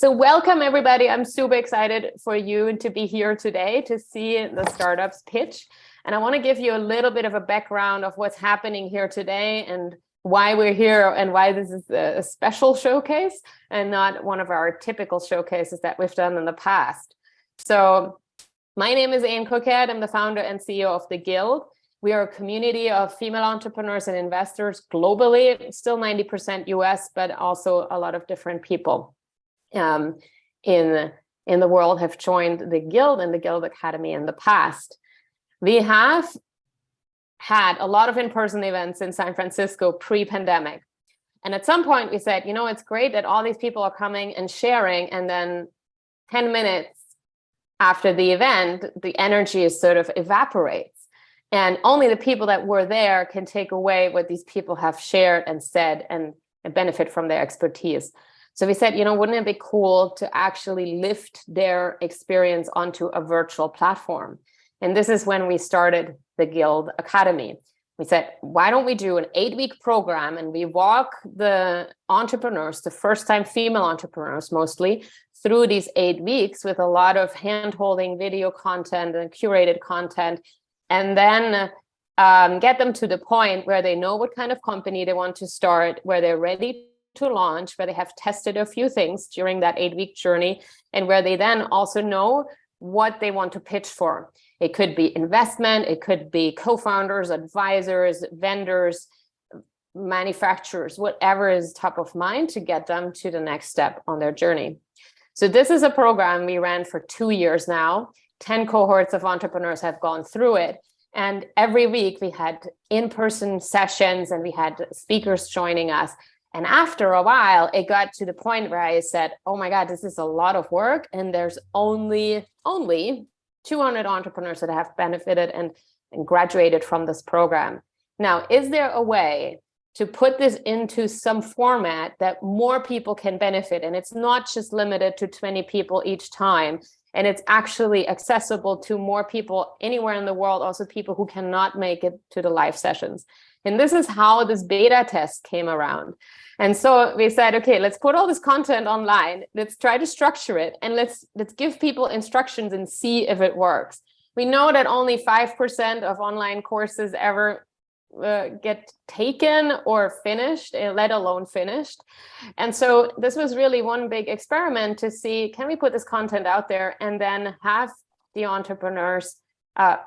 So welcome everybody. I'm super excited for you to be here today to see the startups pitch. And I want to give you a little bit of a background of what's happening here today and why we're here and why this is a special showcase and not one of our typical showcases that we've done in the past. So my name is Anne Coquette. I'm the founder and CEO of The Guild. We are a community of female entrepreneurs and investors globally, still 90% US, but also a lot of different people in the world have joined the Guild and the Guild Academy in the past. We have had a lot of in-person events in San Francisco pre-pandemic. And at some point we said, it's great that all these people are coming and sharing, and then 10 minutes after the event, the energy is sort of evaporates. And only the people that were there can take away what these people have shared and said and benefit from their expertise. So we said, wouldn't it be cool to actually lift their experience onto a virtual platform? And this is when we started the Guild Academy. We said, why don't we do an 8-week program and we walk the entrepreneurs, the first-time female entrepreneurs mostly, through these 8 weeks with a lot of hand-holding video content and curated content, and then get them to the point where they know what kind of company they want to start, where they're ready to launch, where they have tested a few things during that 8-week journey, and where they then also know what they want to pitch for. It could be investment, it could be co-founders, advisors, vendors, manufacturers, whatever is top of mind to get them to the next step on their journey. So this is a program we ran for 2 years now. 10 cohorts of entrepreneurs have gone through it. And every week we had in-person sessions and we had speakers joining us. And after a while, it got to the point where I said, oh my God, this is a lot of work. And there's only 200 entrepreneurs that have benefited and graduated from this program. Now, is there a way to put this into some format that more people can benefit? And it's not just limited to 20 people each time. And it's actually accessible to more people anywhere in the world, also people who cannot make it to the live sessions. And this is how this beta test came around. And so we said, okay, let's put all this content online. Let's try to structure it. And let's give people instructions and see if it works. We know that only 5% of online courses ever get taken or finished, let alone finished. And so this was really one big experiment to see, can we put this content out there and then have the entrepreneurs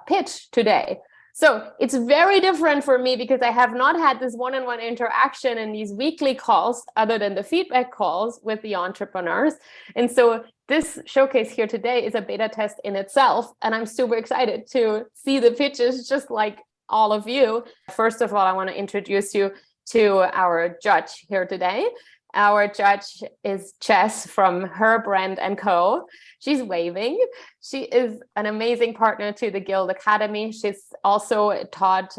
pitch today? So it's very different for me because I have not had this one-on-one interaction in these weekly calls other than the feedback calls with the entrepreneurs. And so this showcase here today is a beta test in itself. And I'm super excited to see the pitches just like all of you. First of all, I want to introduce you to our judge here today. Our judge is Jess from Her Brand & Co. She's waving. She is an amazing partner to the Guild Academy. She's also taught,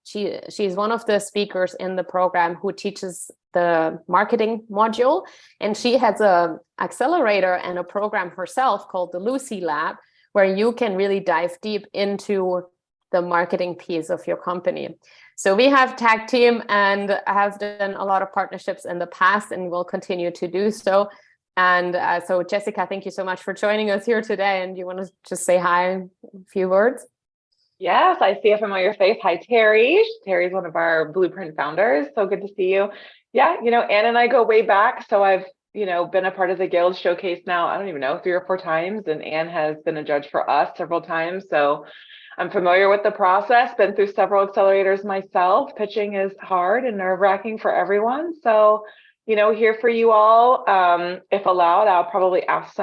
she's one of the speakers in the program who teaches the marketing module. And she has an accelerator and a program herself called the Lucy Lab, where you can really dive deep into the marketing piece of your company. So we have tag team and have done a lot of partnerships in the past and will continue to do so. And so Jessica, thank you so much for joining us here today. And you want to just say hi, a few words? Yes, I see a familiar face. Hi, Terry. Terry's one of our Blueprint founders. So good to see you. Yeah, Anne and I go way back. So I've, been a part of the Guild Showcase now, I don't even know, 3 or 4 times. And Anne has been a judge for us several times. So I'm familiar with the process, been through several accelerators myself. Pitching is hard and nerve-wracking for everyone. So, here for you all. If allowed, I'll probably ask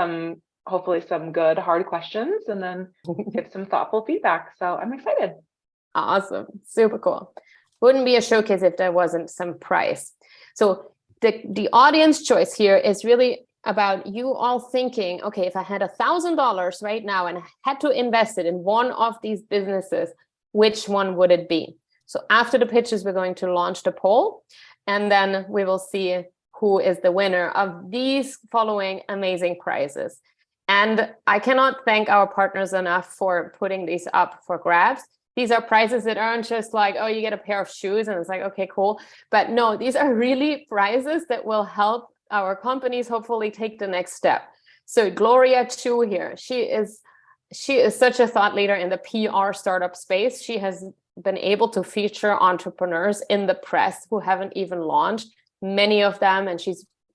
hopefully some good, hard questions and then get some thoughtful feedback. So I'm excited. Awesome. Super cool. Wouldn't be a showcase if there wasn't some prize. So the audience choice here is really about you all thinking, okay, if I had $1,000 right now and had to invest it in one of these businesses, which one would it be? So after the pitches, we're going to launch the poll, and then we will see who is the winner of these following amazing prizes. And I cannot thank our partners enough for putting these up for grabs. These are prizes that aren't just like, oh, you get a pair of shoes and it's like, okay, cool. But no, these are really prizes that will help our companies hopefully take the next step. So Gloria Chu here, she is such a thought leader in the PR startup space. She has been able to feature entrepreneurs in the press who haven't even launched, many of them, and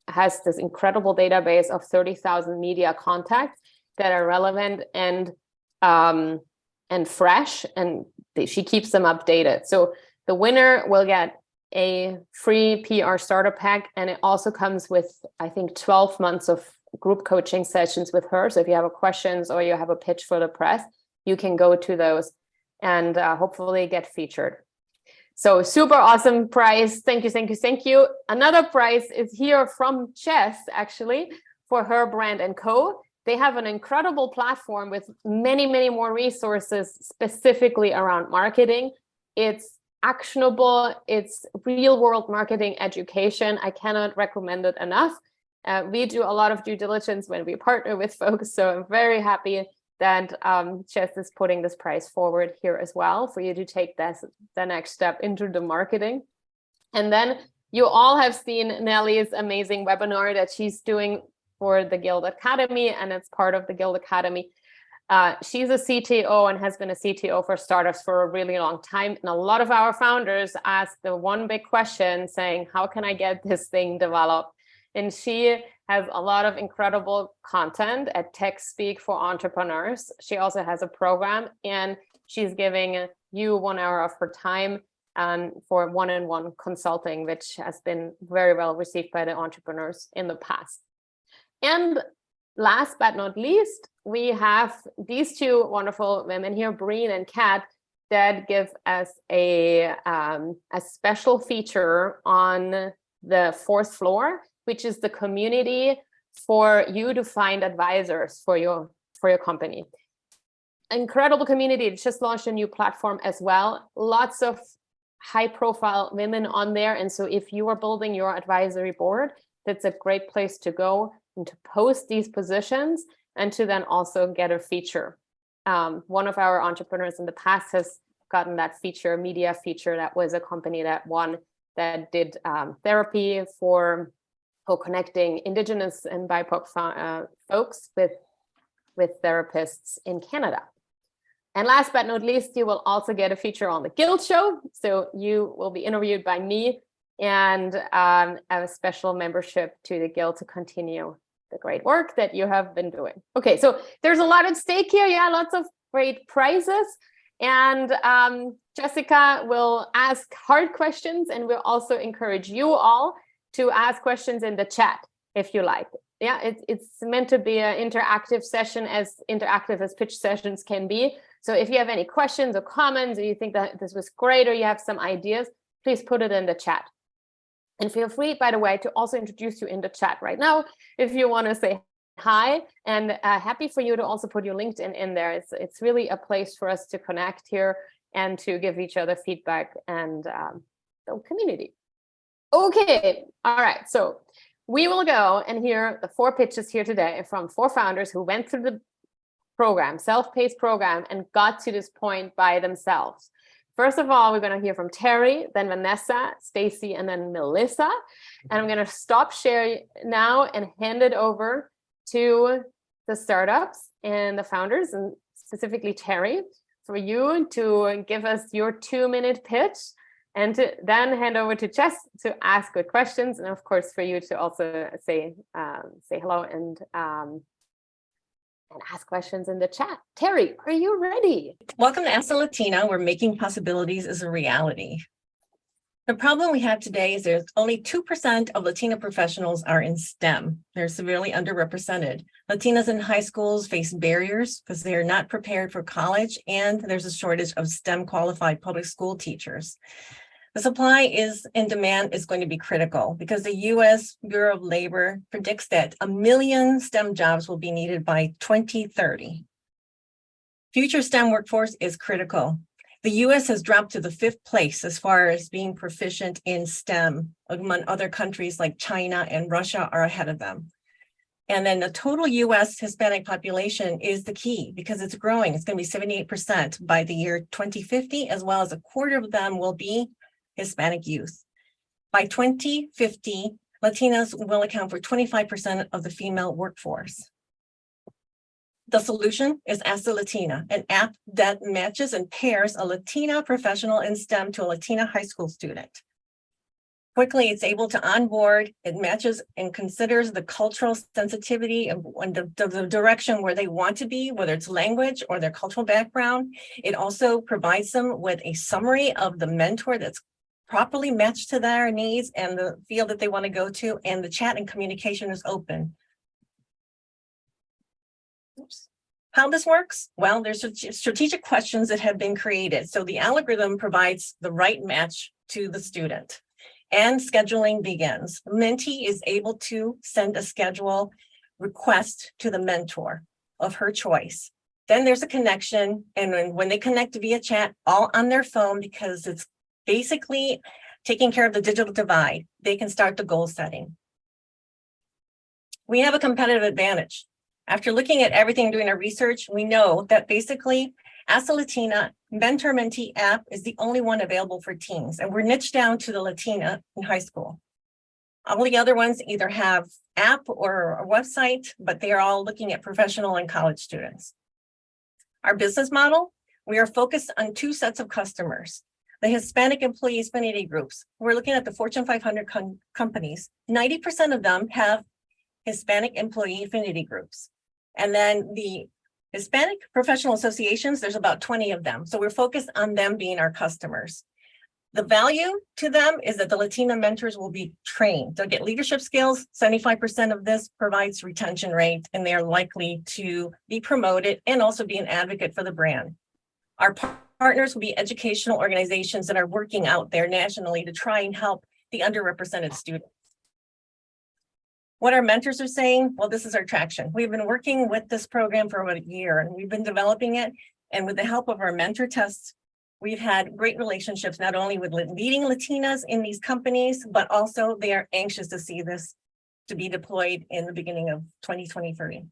has this incredible database of 30,000 media contacts that are relevant and fresh, and she keeps them updated. So the winner will get a free PR starter pack, and it also comes with, I think, 12 months of group coaching sessions with her. So if you have questions or you have a pitch for the press, you can go to those and hopefully get featured. So super awesome prize. Thank you, thank you, thank you. Another prize is here from Jess, actually, for her brand and co. They have an incredible platform with many, many more resources specifically around marketing. It's actionable. It's real world marketing education. I cannot recommend it enough. We do a lot of due diligence when we partner with folks. So I'm very happy that Jess is putting this prize forward here as well for you to take the next step into the marketing. And then you all have seen Nelly's amazing webinar that she's doing for the Guild Academy, and it's part of the Guild Academy. She's a CTO and has been a CTO for startups for a really long time. And a lot of our founders ask the one big question saying, how can I get this thing developed? And she has a lot of incredible content at Tech Speak for Entrepreneurs. She also has a program, and she's giving you 1 hour of her time for one-on-one consulting, which has been very well received by the entrepreneurs in the past. And last but not least, we have these two wonderful women here, Breen and Kat, that give us a special feature on the 4th floor, which is the community for you to find advisors for your company. Incredible community. It just launched a new platform as well. Lots of high-profile women on there. And so if you are building your advisory board, that's a great place to go and to post these positions and to then also get a feature. One of our entrepreneurs in the past has gotten that feature, media feature. That was a company that did therapy for connecting Indigenous and BIPOC folks with therapists in Canada. And last but not least, you will also get a feature on the Guild Show. So you will be interviewed by me and a special membership to the Guild to continue the great work that you have been doing. Okay, so there's a lot at stake here. Yeah, lots of great prizes. And Jessica will ask hard questions, and we'll also encourage you all to ask questions in the chat if you like. Yeah, it's meant to be an interactive session, as interactive as pitch sessions can be. So if you have any questions or comments, or you think that this was great, or you have some ideas, please put it in the chat. And feel free, by the way, to also introduce you in the chat right now if you want to say hi. And happy for you to also put your LinkedIn in there. It's really a place for us to connect here and to give each other feedback and build community. Okay, all right. So we will go and hear the 4 pitches here today from 4 founders who went through the program, self-paced program, and got to this point by themselves. First of all, we're going to hear from Terry, then Vanessa, Stacy, and then Melissa. And I'm going to stop sharing now and hand it over to the startups and the founders, and specifically Terry, for you to give us your 2-minute pitch, and to then hand over to Jess to ask good questions, and of course for you to also say hello and ask questions in the chat. Terry, are you ready? Welcome to Ask a Latina, where making possibilities is a reality. The problem we have today is there's only 2% of Latina professionals are in STEM. They're severely underrepresented. Latinas in high schools face barriers because they are not prepared for college, and there's a shortage of STEM qualified public school teachers. The supply and demand is going to be critical because the U.S. Bureau of Labor predicts that 1 million STEM jobs will be needed by 2030. Future STEM workforce is critical. The U.S. has dropped to the 5th place as far as being proficient in STEM, among other countries like China and Russia are ahead of them. And then the total U.S. Hispanic population is the key because it's growing. It's going to be 78% by the year 2050, as well as a quarter of them will be Hispanic youth. By 2050, Latinas will account for 25% of the female workforce. The solution is Ask the Latina, an app that matches and pairs a Latina professional in STEM to a Latina high school student. Quickly, it's able to onboard, it matches and considers the cultural sensitivity and the direction where they want to be, whether it's language or their cultural background. It also provides them with a summary of the mentor that's properly matched to their needs and the field that they want to go to, and the chat and communication is open. Oops. How this works? Well, there's strategic questions that have been created. So the algorithm provides the right match to the student. And scheduling begins. The mentee is able to send a schedule request to the mentor of her choice. Then there's a connection, and when they connect via chat, all on their phone, because it's basically taking care of the digital divide, they can start the goal setting. We have a competitive advantage. After looking at everything, doing our research, we know that basically Ask the Latina mentor-mentee app is the only one available for teens, and we're niched down to the Latina in high school. All the other ones either have app or a website, but they are all looking at professional and college students. Our business model, we are focused on two sets of customers. The Hispanic employee affinity groups. We're looking at the Fortune 500 companies. 90% of them have Hispanic employee affinity groups. And then the Hispanic professional associations, there's about 20 of them. So we're focused on them being our customers. The value to them is that the Latina mentors will be trained. They'll get leadership skills. 75% of this provides retention rate, and they are likely to be promoted and also be an advocate for the brand. Our partners will be educational organizations that are working out there nationally to try and help the underrepresented students. What our mentors are saying, well, this is our traction. We've been working with this program for about a year, and we've been developing it. And with the help of our mentor tests, we've had great relationships, not only with leading Latinas in these companies, but also they are anxious to see this to be deployed in the beginning of 2023.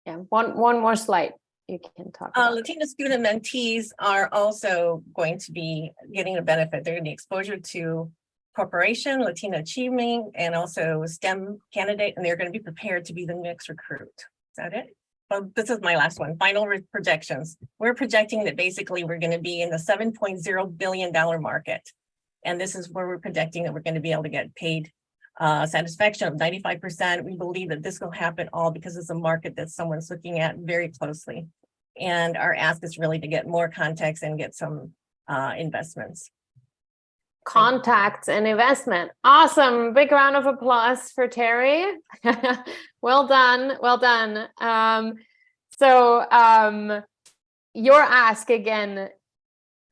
Yeah, one more slide you can talk about. Latina student mentees are also going to be getting a benefit. They're going to be exposure to corporation, Latina achievement, and also STEM candidate, and they're going to be prepared to be the next recruit. Is that it? Well, this is my last one, final projections. We're projecting that basically we're going to be in the $7.0 billion market. And this is where we're projecting that we're going to be able to get paid satisfaction of 95%. We believe that this will happen all because it's a market that someone's looking at very closely. And our ask is really to get more context and get some investments. Contacts and investment. Awesome. Big round of applause for Terry. Well done. Well done. Your ask again,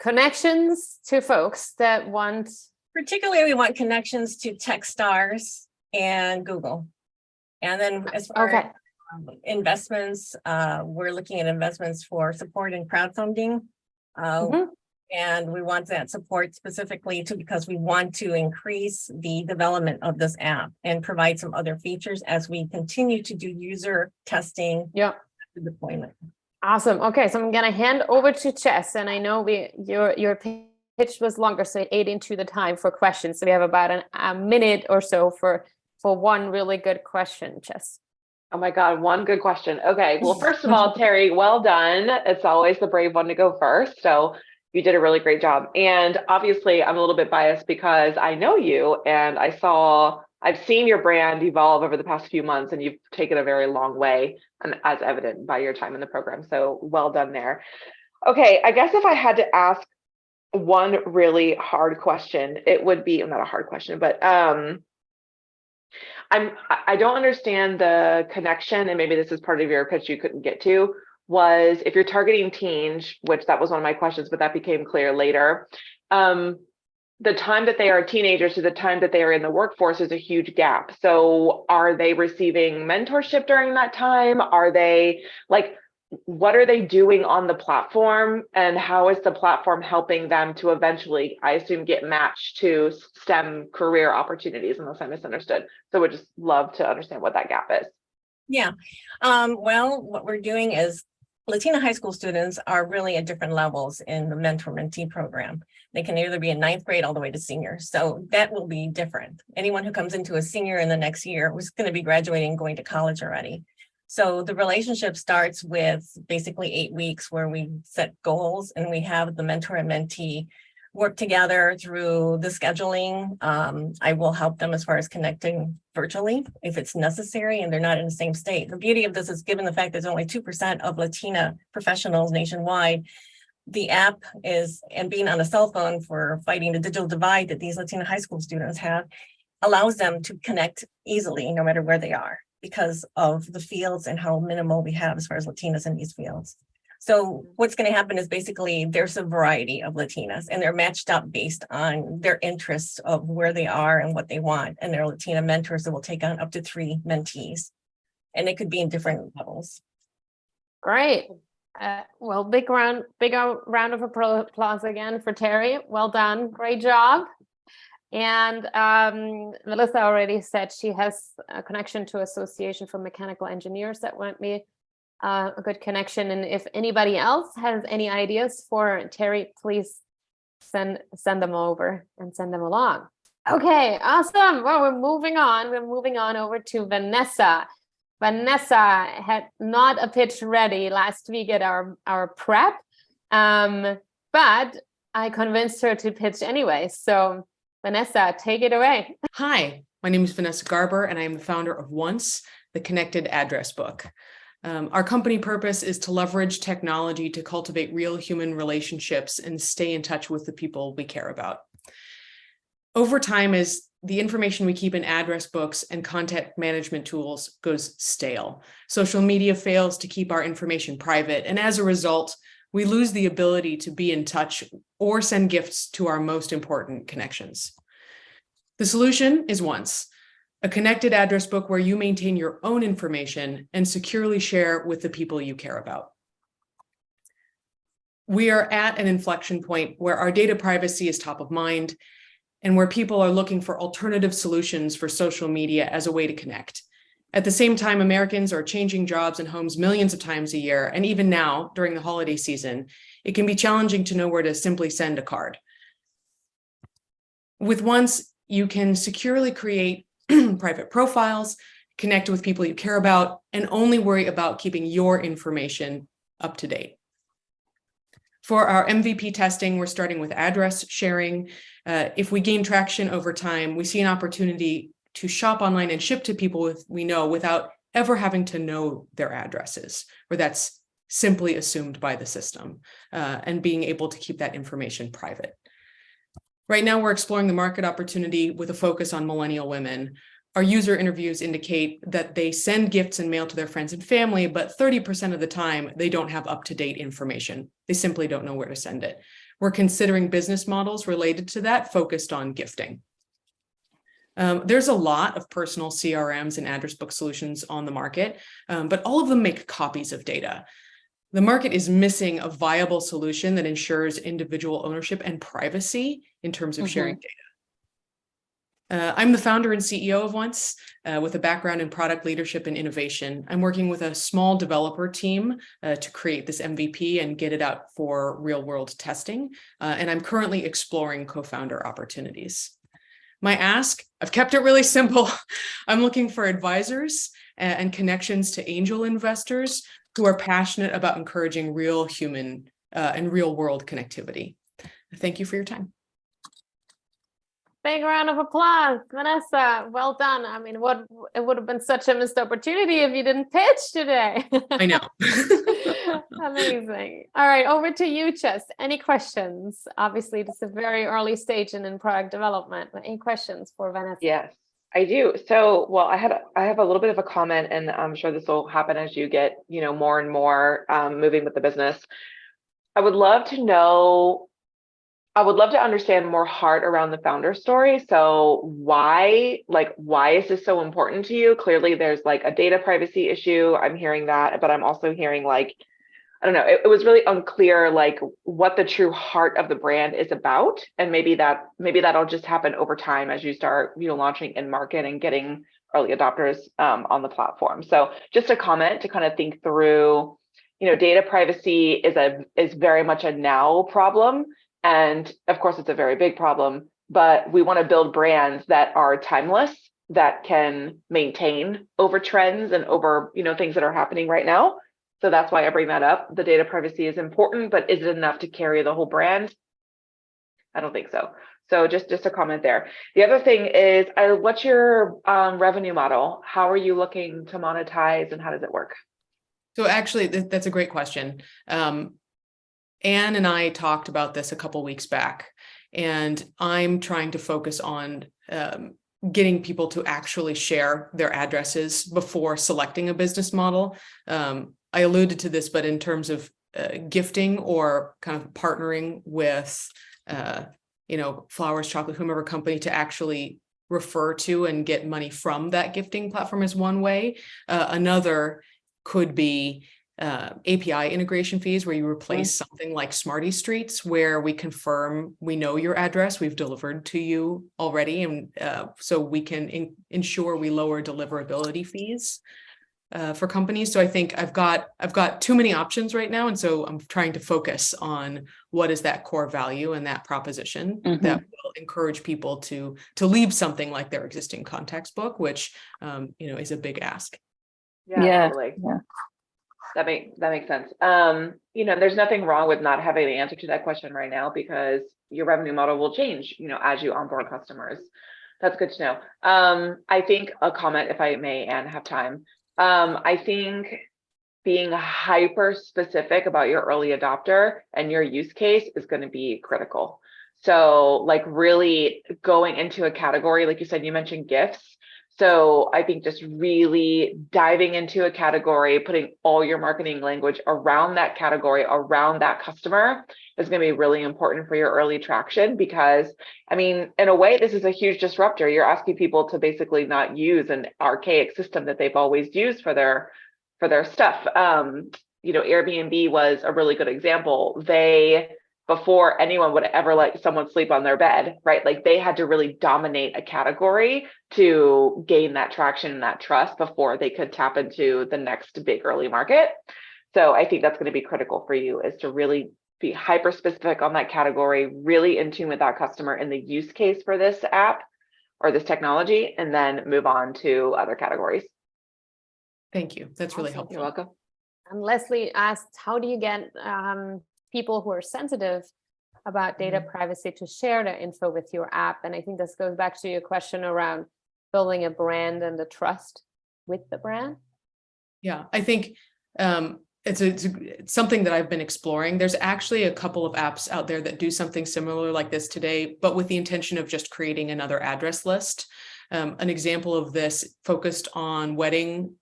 connections to folks that want. Particularly, we want connections to Techstars and Google. And then as far as investments, we're looking at investments for support and crowdfunding. And we want that support specifically because we want to increase the development of this app and provide some other features as we continue to do user testing. Yeah. Deployment. Awesome. Okay, so I'm gonna hand over to Jess, and I know your pitch was longer, so it ate into the time for questions. So we have about a minute or so for one really good question, Jess. Oh my God, one good question. Okay, well, first of all, Terry, well done. It's always the brave one to go first. So you did a really great job. And obviously I'm a little bit biased because I know you and I've seen your brand evolve over the past few months, and you've taken a very long way, and as evident by your time in the program. So well done there. Okay, I guess if I had to ask one really hard question, it would be not a hard question, but I don't understand the connection, and maybe this is part of your pitch you couldn't get to, was if you're targeting teens, which that was one of my questions, but that became clear later. The time that they are teenagers to the time that they are in the workforce is a huge gap. So are they receiving mentorship during that time? Are they what are they doing on the platform, and how is the platform helping them to eventually, I assume, get matched to STEM career opportunities, unless I misunderstood? So we'd just love to understand what that gap is. Yeah. Well, what we're doing is Latina high school students are really at different levels in the mentor-mentee program. They can either be in ninth grade all the way to senior. So that will be different. Anyone who comes into a senior in the next year was going to be graduating and going to college already. So the relationship starts with basically 8 weeks where we set goals and we have the mentor and mentee work together through the scheduling. I will help them as far as connecting virtually if it's necessary and they're not in the same state. The beauty of this is, given the fact there's only 2% of Latina professionals nationwide, the app is, and being on a cell phone for fighting the digital divide that these Latina high school students have, allows them to connect easily no matter where they are because of the fields and how minimal we have as far as Latinas in these fields. So what's going to happen is basically there's a variety of Latinas and they're matched up based on their interests of where they are and what they want. And they're Latina mentors that will take on up to 3 mentees. And they could be in different levels. Great. Well, big round of applause again for Terry. Well done. Great job. And Melissa already said she has a connection to Association for Mechanical Engineers. That might be a good connection. And if anybody else has any ideas for Terry, please send them over and send them along. Okay, awesome. Well, we're moving on. We're moving on over to Vanessa. Vanessa had not a pitch ready last week at our prep, but I convinced her to pitch anyway. So Vanessa, take it away. Hi, my name is Vanessa Garber, and I am the founder of Once, the Connected Address Book. Our company purpose is to leverage technology to cultivate real human relationships and stay in touch with the people we care about. Over time, as the information we keep in address books and contact management tools goes stale, social media fails to keep our information private, and as a result, we lose the ability to be in touch or send gifts to our most important connections. The solution is Once, a connected address book where you maintain your own information and securely share with the people you care about. We are at an inflection point where our data privacy is top of mind and where people are looking for alternative solutions for social media as a way to connect. At the same time, Americans are changing jobs and homes millions of times a year, and even now, during the holiday season, it can be challenging to know where to simply send a card. With Once, you can securely create private profiles, connect with people you care about, and only worry about keeping your information up to date. For our MVP testing, we're starting with address sharing. If we gain traction over time, we see an opportunity to shop online and ship to people we know without ever having to know their addresses, where that's simply assumed by the system, and being able to keep that information private. Right now, we're exploring the market opportunity with a focus on millennial women. Our user interviews indicate that they send gifts and mail to their friends and family, but 30% of the time, they don't have up-to-date information. They simply don't know where to send it. We're considering business models related to that, focused on gifting. There's a lot of personal CRMs and address book solutions on the market, but all of them make copies of data. The market is missing a viable solution that ensures individual ownership and privacy in terms of sharing data. I'm the founder and CEO of Once, with a background in product leadership and innovation. I'm working with a small developer team to create this MVP and get it out for real-world testing. And I'm currently exploring co-founder opportunities. My ask, I've kept it really simple. I'm looking for advisors and connections to angel investors who are passionate about encouraging real human and real-world connectivity. Thank you for your time. Big round of applause, Vanessa. Well done. I mean, it would have been such a missed opportunity if you didn't pitch today. I know. Amazing. All right, over to you, Chess. Any questions? Obviously, this is a very early stage in product development. Any questions for Vanessa? Yes, I do. So, well, I have a little bit of a comment, and I'm sure this will happen as you get, more and more moving with the business. I would love to understand more heart around the founder story. So why is this so important to you? Clearly there's like a data privacy issue. I'm hearing that, but I'm also hearing I don't know, it was really unclear what the true heart of the brand is about. And maybe that'll just happen over time as you start, launching in market and getting early adopters on the platform. So just a comment to kind of think through, data privacy is very much a now problem. And of course, it's a very big problem, but we want to build brands that are timeless, that can maintain over trends and over, things that are happening right now. So that's why I bring that up. The data privacy is important, but is it enough to carry the whole brand? I don't think so. So just a comment there. The other thing is, what's your revenue model? How are you looking to monetize, and how does it work? So actually, that's a great question. Anne and I talked about this a couple weeks back, and I'm trying to focus on getting people to actually share their addresses before selecting a business model. I alluded to this, but in terms of gifting or kind of partnering with, flowers, chocolate, whomever company to actually refer to and get money from that gifting platform is one way. Another could be API integration fees, where you replace something like Smarty Streets, where we confirm we know your address, we've delivered to you already, and so we can ensure we lower deliverability fees for companies. So I think I've got too many options right now, and so I'm trying to focus on what is that core value and that proposition that will encourage people to leave something like their existing contacts book, which is a big ask. Yeah. Totally. Yeah. That makes sense. There's nothing wrong with not having the answer to that question right now, because your revenue model will change, as you onboard customers. That's good to know. I think a comment, if I may, and have time. I think being hyper specific about your early adopter and your use case is going to be critical. So like really going into a category, like you said, you mentioned gifts. So I think just really diving into a category, putting all your marketing language around that category, around that customer, is going to be really important for your early traction, because in a way, this is a huge disruptor. You're asking people to basically not use an archaic system that they've always used for their stuff. Airbnb was a really good example. Before anyone would ever let someone sleep on their bed, right? Like they had to really dominate a category to gain that traction and that trust before they could tap into the next big early market. So I think that's going to be critical for you, is to really be hyper specific on that category, really in tune with that customer and the use case for this app or this technology, and then move on to other categories. Thank you. That's really helpful. You're welcome. And Leslie asked, how do you get people who are sensitive about data privacy to share their info with your app? And I think this goes back to your question around building a brand and the trust with the brand. Yeah, I think it's something that I've been exploring. There's actually a couple of apps out there that do something similar like this today, but with the intention of just creating another address list. An example of this focused on wedding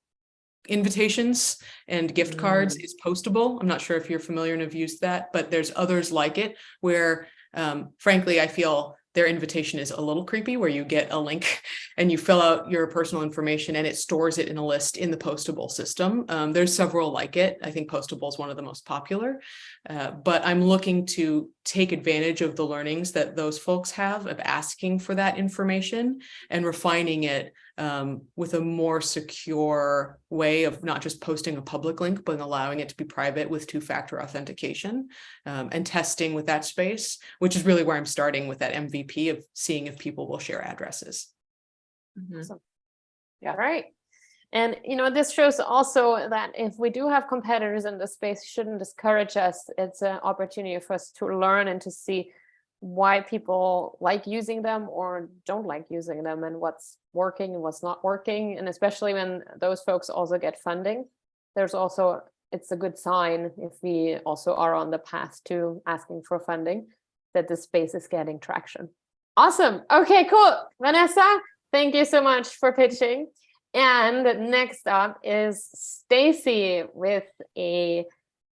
invitations and gift cards is Postable. I'm not sure if you're familiar and have used that, but there's others like it where, frankly, I feel their invitation is a little creepy, where you get a link and you fill out your personal information and it stores it in a list in the Postable system. There's several like it. I think Postable is one of the most popular, but I'm looking to take advantage of the learnings that those folks have of asking for that information and refining it with a more secure way of not just posting a public link, but allowing it to be private with two-factor authentication, and testing with that space, which is really where I'm starting with that MVP of seeing if people will share addresses. Awesome. Yeah. Right. And, this shows also that if we do have competitors in the space, shouldn't discourage us. It's an opportunity for us to learn and to see why people like using them or don't like using them, and what's working and what's not working. And especially when those folks also get funding, it's a good sign if we also are on the path to asking for funding, that the space is getting traction. Awesome. Okay, cool. Vanessa, thank you so much for pitching. And next up is Stacy with a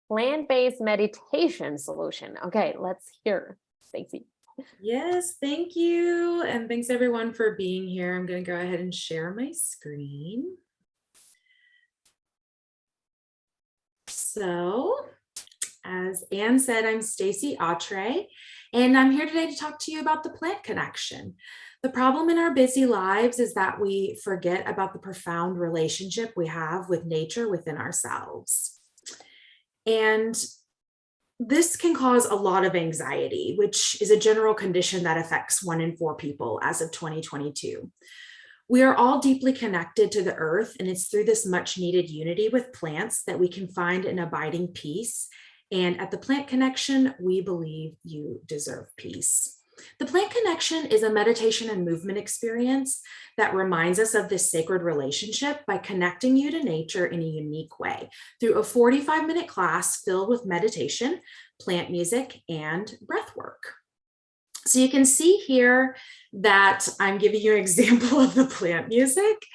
plant-based meditation solution. Okay, let's hear Stacy. Yes, thank you. And thanks everyone for being here. I'm going to go ahead and share my screen. So, as Anne said, I'm Stacy Atre, and I'm here today to talk to you about the plant connection. The problem in our busy lives is that we forget about the profound relationship we have with nature within ourselves. And this can cause a lot of anxiety, which is a general condition that affects 1 in 4 people as of 2022. We are all deeply connected to the earth, and it's through this much needed unity with plants that we can find an abiding peace. And at the Plant Connection, we believe you deserve peace. The Plant Connection is a meditation and movement experience that reminds us of this sacred relationship by connecting you to nature in a unique way through a 45-minute class filled with meditation, plant music, and breath work. So you can see here that I'm giving you an example of the plant music.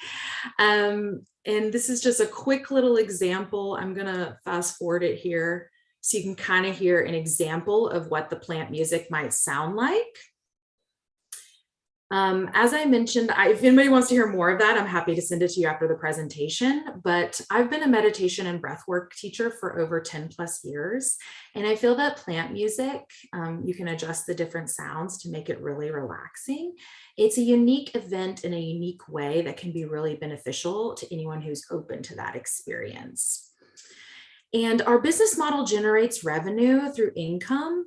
And this is just a quick little example. I'm going to fast forward it here so you can kind of hear an example of what the plant music might sound like. As I mentioned, if anybody wants to hear more of that, I'm happy to send it to you after the presentation, but I've been a meditation and breathwork teacher for over 10 plus years. And I feel that plant music, you can adjust the different sounds to make it really relaxing. It's a unique event in a unique way that can be really beneficial to anyone who's open to that experience. And our business model generates revenue through income,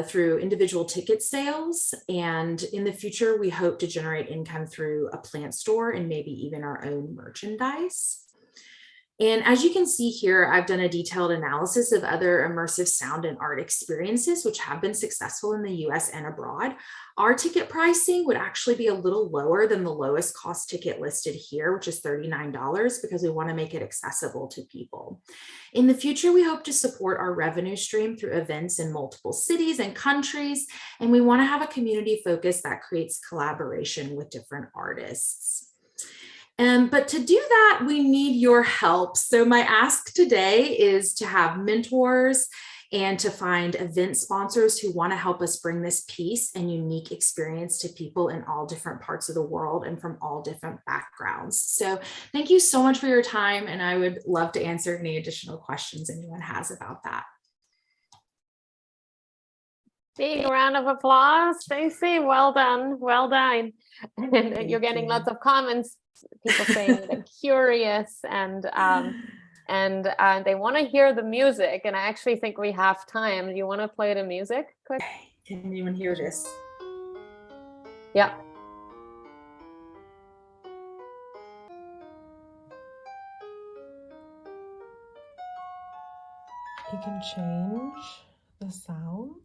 through individual ticket sales. And in the future, we hope to generate income through a plant store and maybe even our own merchandise. And as you can see here, I've done a detailed analysis of other immersive sound and art experiences, which have been successful in the US and abroad. Our ticket pricing would actually be a little lower than the lowest cost ticket listed here, which is $39, because we want to make it accessible to people. In the future, we hope to support our revenue stream through events in multiple cities and countries, and we want to have a community focus that creates collaboration with different artists. But to do that, we need your help. So my ask today is to have mentors and to find event sponsors who want to help us bring this peace and unique experience to people in all different parts of the world and from all different backgrounds. So thank you so much for your time, and I would love to answer any additional questions anyone has about that. Big round of applause, Stacey. Well done, well done. And you're getting lots of comments, people saying they're curious and they want to hear the music. And I actually think we have time. Do you want to play the music quick? Can anyone hear this? Yeah. You can change the sounds.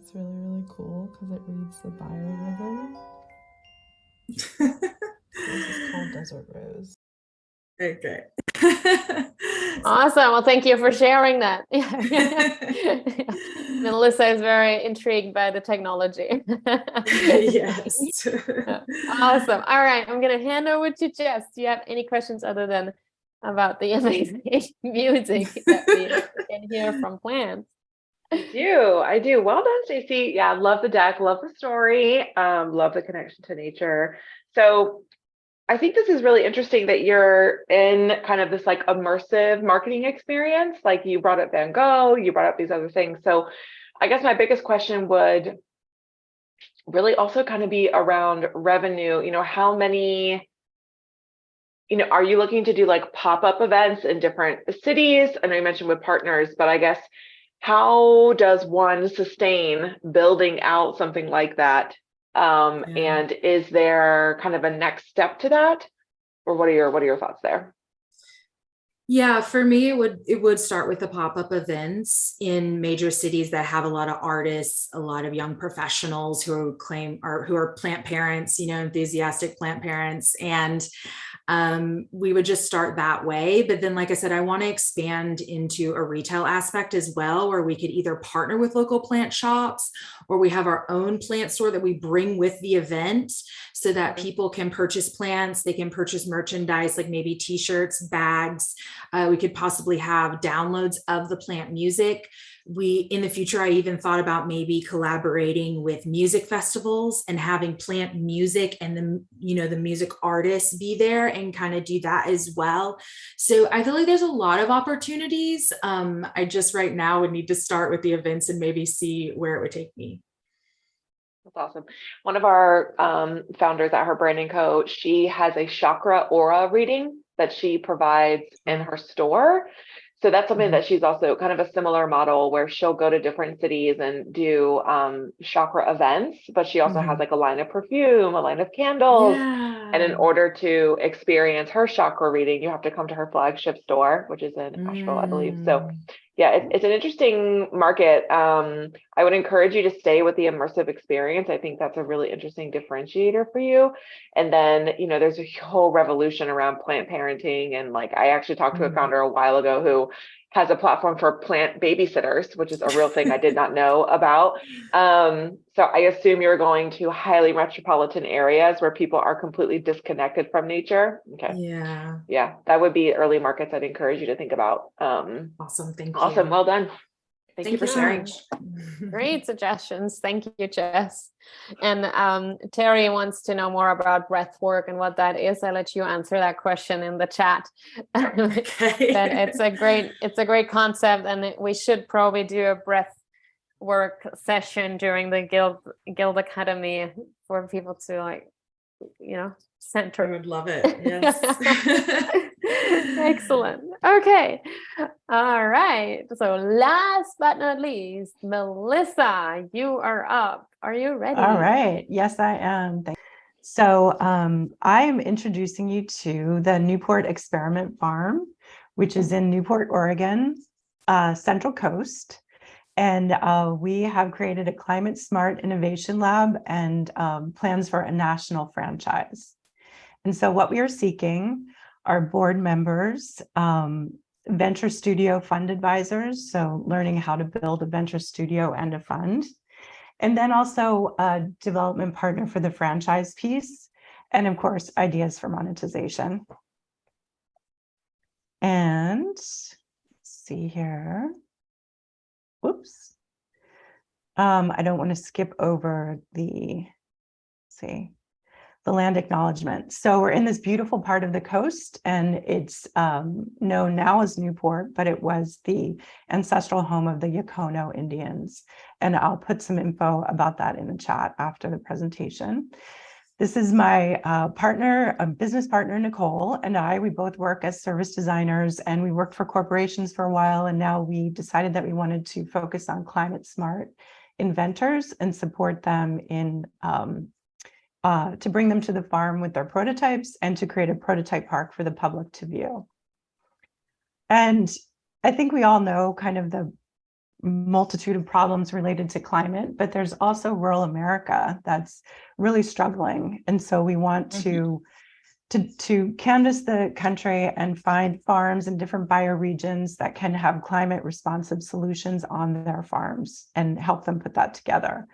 It's really, really cool because it reads the biorhythm. This is called Desert Rose. Okay. Awesome. Well, thank you for sharing that. Melissa is very intrigued by the technology. Yes. Awesome. All right. I'm going to hand over to Jess. Do you have any questions other than about the amazing music that we can hear from plants? I do. Well done, Stacey. Yeah, love the deck, love the story, love the connection to nature. So I think this is really interesting that you're in kind of this like immersive marketing experience. Like you brought up Van Gogh, you brought up these other things. So I guess my biggest question would really also kind of be around revenue. You know, how many, are you looking to do like pop-up events in different cities? I know you mentioned with partners, but I guess how does one sustain building out something like that? And is there kind of a next step to that, or what are your thoughts there? Yeah, for me, it would start with the pop-up events in major cities that have a lot of artists, a lot of young professionals who are plant parents, enthusiastic plant parents, and we would just start that way. But then, like I said, I want to expand into a retail aspect as well, where we could either partner with local plant shops, or we have our own plant store that we bring with the event so that people can purchase plants, they can purchase merchandise, like maybe t-shirts, bags. We could possibly have downloads of the plant music. In the future, I even thought about maybe collaborating with music festivals and having plant music and the music artists be there and kind of do that as well. So I feel like there's a lot of opportunities. I just right now would need to start with the events and maybe see where it would take me. That's awesome. One of our founders at her branding co, she has a chakra aura reading that she provides in her store. So that's something that she's also kind of a similar model where she'll go to different cities and do chakra events, but she also has like a line of perfume, a line of candles. And in order to experience her chakra reading, you have to come to her flagship store, which is in Asheville, I believe. So yeah, it's an interesting market. I would encourage you to stay with the immersive experience. I think that's a really interesting differentiator for you. And then, you know, there's a whole revolution around plant parenting. And like, I actually talked to a founder a while ago who has a platform for plant babysitters, which is a real thing I did not know about. So I assume you're going to highly metropolitan areas where people are completely disconnected from nature. Okay. Yeah, that would be early markets I'd encourage you to think about. Awesome. Thank you. Awesome. Well done. Thank you for so sharing. much. Great suggestions. Thank you, Jess. And Terry wants to know more about breath work and what that is. I'll let you answer that question in the chat. Okay. But it's a great concept, and we should probably do a breath work session during the Guild Academy for people to, like, you know, center. I would love it. Yes. Excellent. Okay. All right. So last but not least, Melissa, you are up. Are you ready? All right. Yes, I am. So I'm introducing you to the Newport Experiment Farm, which is in Newport, Oregon, Central Coast. And we have created a climate smart innovation lab and plans for a national franchise. And so what we are seeking are board members, venture studio fund advisors, so learning how to build a venture studio and a fund, and then also a development partner for the franchise piece, and of course, ideas for monetization. And let's see here. Whoops. I don't want to skip over the land acknowledgement. So we're in this beautiful part of the coast, and it's known now as Newport, but it was the ancestral home of the Yakono Indians. And I'll put some info about that in the chat after the presentation. This is my partner, a business partner, Nicole, and we both work as service designers, and we worked for corporations for a while, and now we decided that we wanted to focus on climate smart inventors and support them in to bring them to the farm with their prototypes and to create a prototype park for the public to view. And I think we all know kind of the multitude of problems related to climate, but there's also rural America that's really struggling. And so we want to canvass the country and find farms in different bioregions that can have climate responsive solutions on their farms and help them put that together.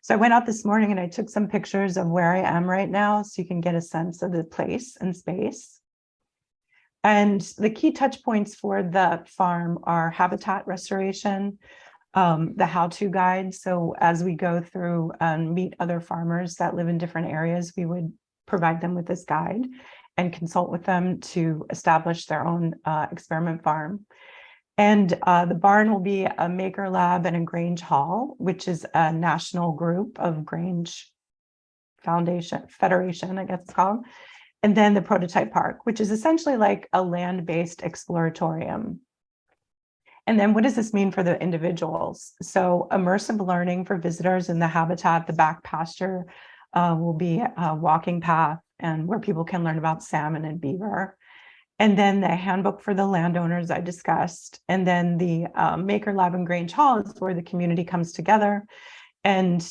So I went out this morning and I took some pictures of where I am right now so you can get a sense of the place and space. And the key touch points for the farm are habitat restoration, the how-to guide. So as we go through and meet other farmers that live in different areas, we would provide them with this guide and consult with them to establish their own experiment farm. And the barn will be a maker lab and a Grange Hall, which is a national group of Grange Federation, I guess it's called. And then the prototype park, which is essentially like a land-based exploratorium. And then what does this mean for the individuals? So immersive learning for visitors in the habitat, the back pasture will be a walking path and where people can learn about salmon and beaver. And then the handbook for the landowners I discussed. And then the Maker Lab and Grange Hall is where the community comes together. And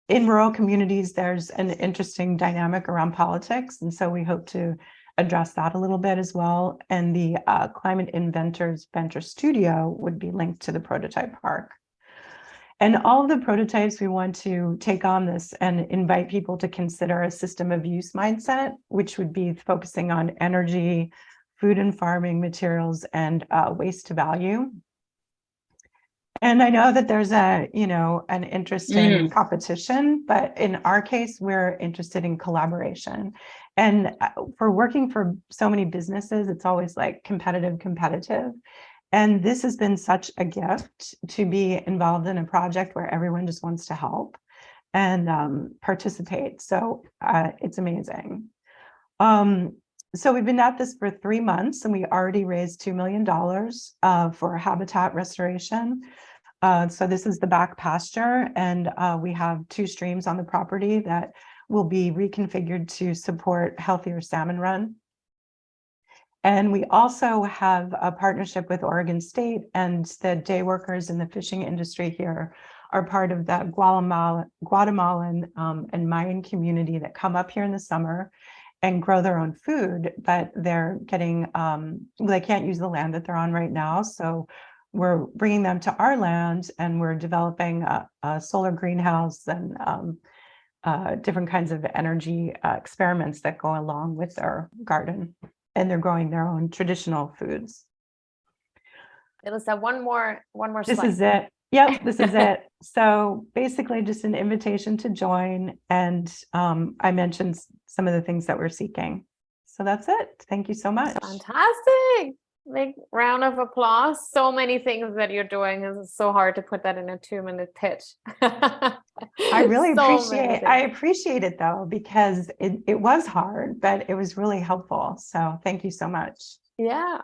in rural communities, there's an interesting dynamic around politics. And so we hope to address that a little bit as well. And the Climate Inventors Venture Studio would be linked to the prototype park. And all of the prototypes, we want to take on this and invite people to consider a system of use mindset, which would be focusing on energy, food and farming materials, and waste to value. And I know that there's an interesting competition, but in our case, we're interested in collaboration. And for working for so many businesses, it's always like competitive. And this has been such a gift to be involved in a project where everyone just wants to help and participate. So it's amazing. So we've been at this for 3 months and we already raised $2 million for habitat restoration. So this is the back pasture, and we have 2 streams on the property that will be reconfigured to support healthier salmon run. And we also have a partnership with Oregon State, and the day workers in the fishing industry here are part of that Guatemalan and Mayan community that come up here in the summer and grow their own food, but they're getting, they can't use the land that they're on right now. So we're bringing them to our land, and we're developing a solar greenhouse and different kinds of energy experiments that go along with their garden. And they're growing their own traditional foods. Alyssa, one more This slide. is it. Yep, this is it. So basically just an invitation to join. And I mentioned some of the things that we're seeking. So that's it. Thank you so much. Fantastic. Big round of applause. So many things that you're doing. It's so hard to put that in a 2-minute pitch. I really appreciate it though, because it was hard, but it was really helpful. So thank you so much. Yeah,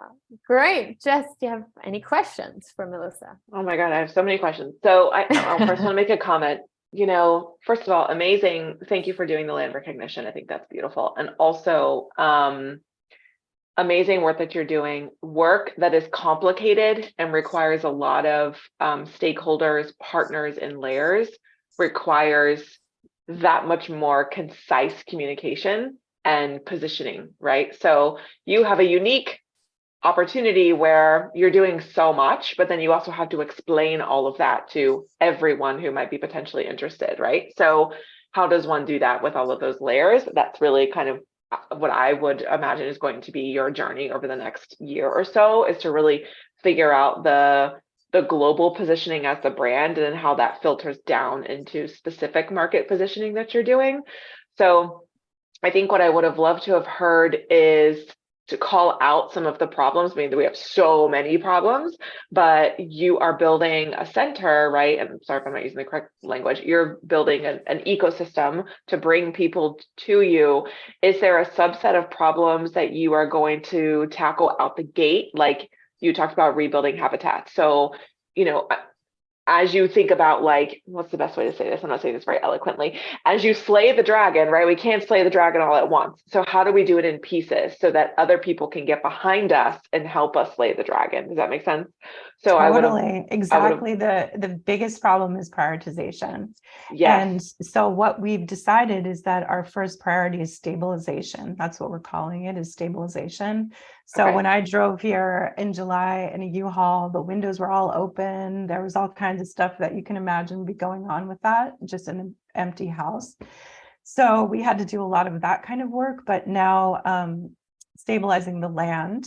great. Jess, do you have any questions for Melissa? Oh my God, I have so many questions. So I first want to make a comment. First of all, amazing. Thank you for doing the land recognition. I think that's beautiful. And also, amazing work that you're doing, work that is complicated and requires a lot of stakeholders, partners, and layers, requires that much more concise communication and positioning, right? So you have a unique opportunity where you're doing so much, but then you also have to explain all of that to everyone who might be potentially interested, right? So how does one do that with all of those layers? That's really kind of what I would imagine is going to be your journey over the next year or so, is to really figure out the global positioning as the brand and then how that filters down into specific market positioning that you're doing. So I think what I would have loved to have heard is to call out some of the problems. I mean, we have so many problems, but you are building a center, right? And I'm sorry if I'm not using the correct language. You're building an ecosystem to bring people to you. Is there a subset of problems that you are going to tackle out the gate? Like you talked about rebuilding habitat. So, as you think about, like, what's the best way to say this? I'm not saying this very eloquently. As you slay the dragon, right? We can't slay the dragon all at once. So how do we do it in pieces so that other people can get behind us and help us slay the dragon? Does that make sense? So totally, exactly. The biggest problem is prioritization. Yes. And so what we've decided is that our first priority is stabilization. That's what we're calling it, is stabilization. So when I drove here in July in a U-Haul, the windows were all open. There was all kinds of stuff that you can imagine be going on with that, just in an empty house. So we had to do a lot of that kind of work, but now stabilizing the land,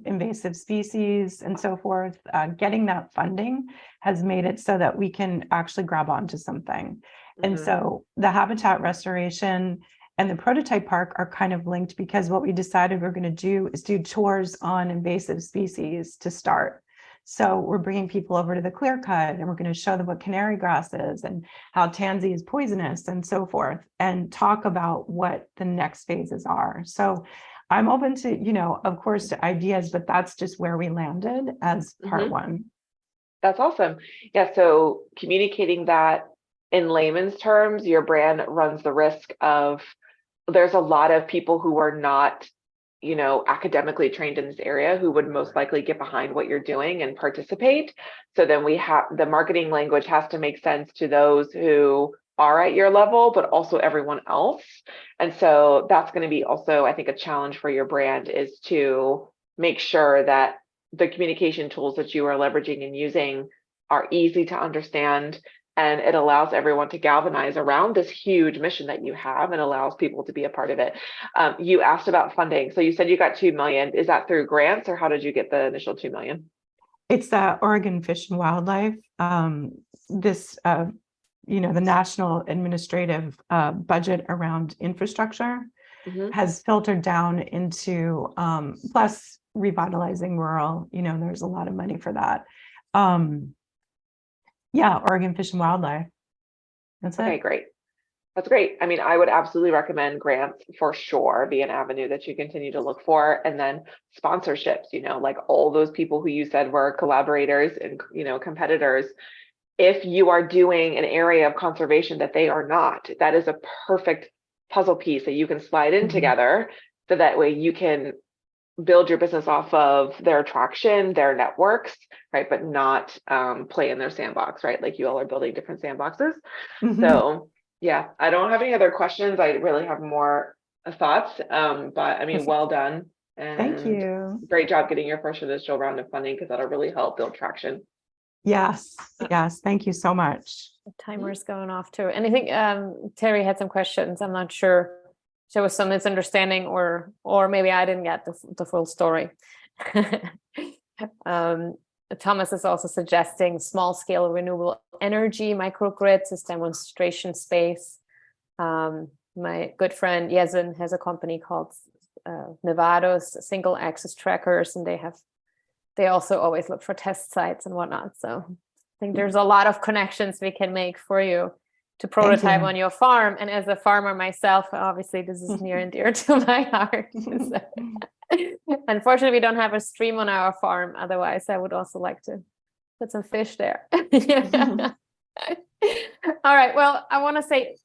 invasive species and so forth, getting that funding has made it so that we can actually grab onto something. And so the habitat restoration and the prototype park are kind of linked, because what we decided we're going to do is do tours on invasive species to start. So we're bringing people over to the clear cut, and we're going to show them what canary grass is and how tansy is poisonous and so forth, and talk about what the next phases are. So I'm open to, of course, to ideas, but that's just where we landed as part one. That's awesome. Yeah. So communicating that in layman's terms, your brand runs the risk of, there's a lot of people who are not, academically trained in this area who would most likely get behind what you're doing and participate. So then we have, the marketing language has to make sense to those who are at your level, but also everyone else. And so that's going to be also, I think, a challenge for your brand, is to make sure that the communication tools that you are leveraging and using are easy to understand, and it allows everyone to galvanize around this huge mission that you have and allows people to be a part of it. You asked about funding. So you said you got 2 million. Is that through grants, or how did you get the initial 2 million? It's Oregon Fish and Wildlife. This, the national administrative budget around infrastructure has filtered down into, plus revitalizing rural, there's a lot of money for that. Yeah, Oregon Fish and Wildlife. That's Okay, it. great. That's great. I mean, I would absolutely recommend grants for sure be an avenue that you continue to look for. And then sponsorships, like all those people who you said were collaborators and, competitors. If you are doing an area of conservation that they are not, that is a perfect puzzle piece that you can slide in together. So that way you can build your business off of their traction, their networks, right? But not play in their sandbox, right? Like you all are building different sandboxes. So yeah, I don't have any other questions. I really have more thoughts, but I mean, well done. And Thank you. Great job getting your first initial round of funding, because that'll really help build traction. Yes. Thank you so much. The timer's going off too. Anything, Terry had some questions. I'm not sure. There was some misunderstanding or maybe I didn't get the full story. Thomas is also suggesting small scale renewable energy microgrids as demonstration space. My good friend Yezin has a company called Nevado's Single Access Trackers, and they also always look for test sites and whatnot. So I think there's a lot of connections we can make for you to prototype on your farm. And as a farmer myself, obviously this is near and dear to my heart. So, unfortunately, we don't have a stream on our farm. Otherwise, I would also like to put some fish there. All right. Well, I want to say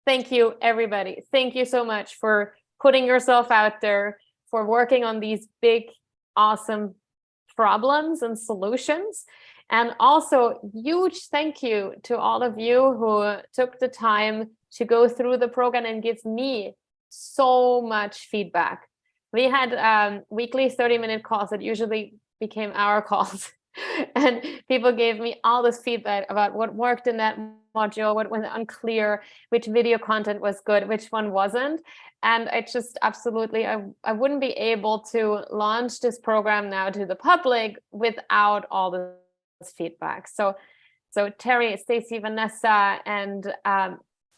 thank you, everybody. Thank you so much for putting yourself out there, for working on these big, awesome problems and solutions. And also huge thank you to all of you who took the time to go through the program and give me so much feedback. We had weekly 30-minute calls that usually became hour calls. And people gave me all this feedback about what worked in that module, what was unclear, which video content was good, which one wasn't. And I just absolutely, I wouldn't be able to launch this program now to the public without all this feedback. So Terry, Stacy, Vanessa, and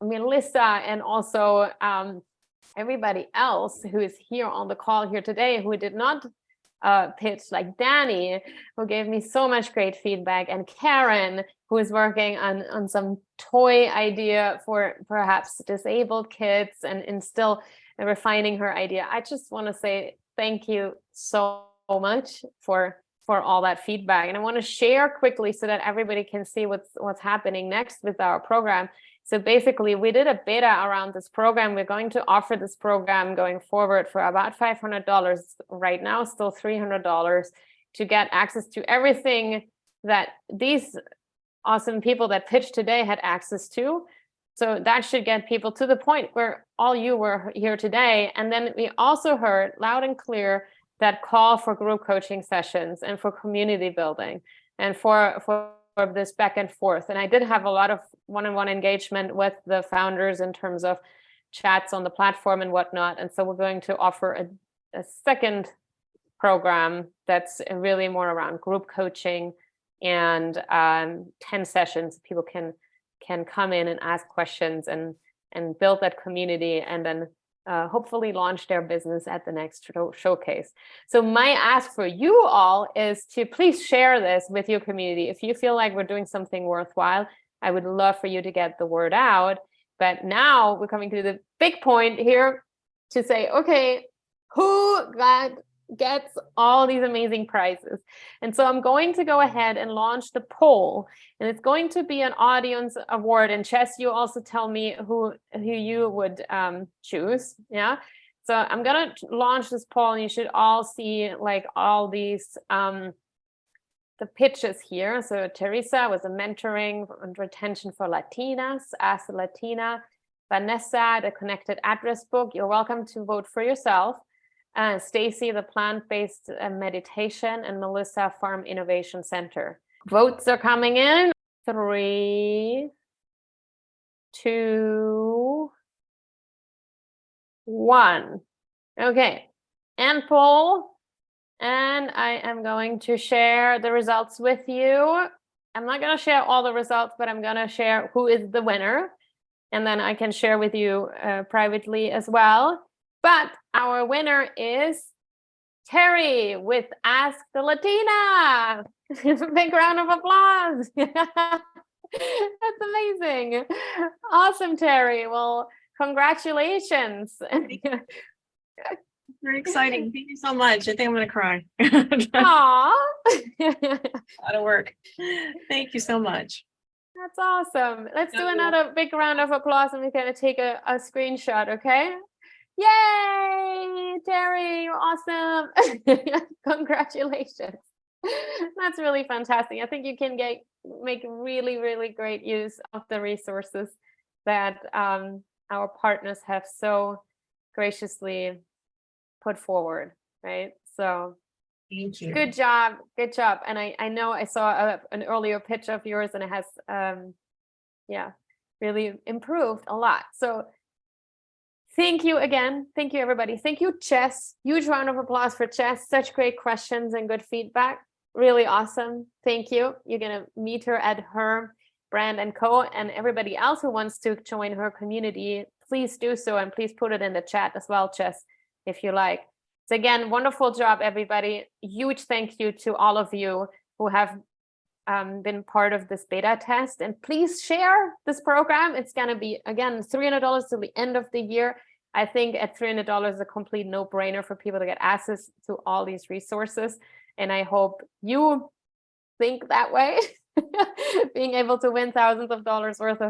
Melissa, and also everybody else who is here on the call here today who did not pitch, like Danny, who gave me so much great feedback, and Karen, who is working on some toy idea for perhaps disabled kids and still refining her idea. I just want to say thank you so much for all that feedback. And I want to share quickly so that everybody can see what's happening next with our program. So basically, we did a beta around this program. We're going to offer this program going forward for about $500 right now, still $300, to get access to everything that these awesome people that pitched today had access to. So that should get people to the point where all you were here today. And then we also heard loud and clear that call for group coaching sessions and for community building and for this back and forth. And I did have a lot of one-on-one engagement with the founders in terms of chats on the platform and whatnot. And so we're going to offer a second program that's really more around group coaching and 10 sessions. People can come in and ask questions and build that community, and then hopefully launch their business at the next showcase. So my ask for you all is to please share this with your community. If you feel like we're doing something worthwhile, I would love for you to get the word out. But now we're coming to the big point here to say, okay, who gets all these amazing prizes? And so I'm going to go ahead and launch the poll, and it's going to be an audience award. And Chess, you also tell me who you would choose. Yeah. So I'm gonna launch this poll, and you should all see like all these the pitches here. So Teresa was a mentoring and retention for Latinas, Ask a Latina. Vanessa, the connected address book. You're welcome to vote for yourself. Stacy, the plant-based meditation, and Melissa, Farm Innovation Center. Votes are coming in. 3, 2, 1. Okay. End poll. And I am going to share the results with you. I'm not going to share all the results, but I'm going to share who is the winner. And then I can share with you privately as well. But our winner is Terry with Ask the Latina. Big round of applause. That's amazing. Awesome, Terry. Well, congratulations. Very exciting. Thank you so much. I think I'm going to cry. Aww. A lot of work. Thank you so much. That's awesome. Let's do another big round of applause and we're going to take a screenshot, okay? Yay, Terry, you're awesome. Congratulations. That's really fantastic. I think you can make really, really great use of the resources that our partners have so graciously put forward, right? So Thank you. good job. Good job. And I know I saw an earlier pitch of yours and it has, really improved a lot. So thank you again. Thank you, everybody. Thank you, Chess. Huge round of applause for Chess. Such great questions and good feedback. Really awesome. Thank you. You're going to meet her at her brand and co. And everybody else who wants to join her community, please do so. And please put it in the chat as well, Chess, if you like. So again, wonderful job, everybody. Huge thank you to all of you who have been part of this beta test. And please share this program. It's going to be, again, $300 till the end of the year. I think at $300 is a complete no-brainer for people to get access to all these resources. And I hope you think that way, being able to win thousands of dollars worth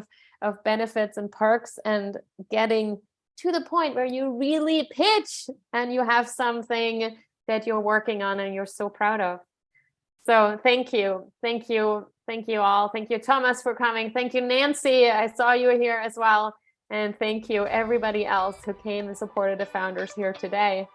of benefits and perks and getting to the point where you really pitch and you have something that you're working on and you're so proud of. So thank you. Thank you. Thank you all. Thank you, Thomas, for coming. Thank you, Nancy. I saw you here as well. And thank you, everybody else who came and supported the founders here today.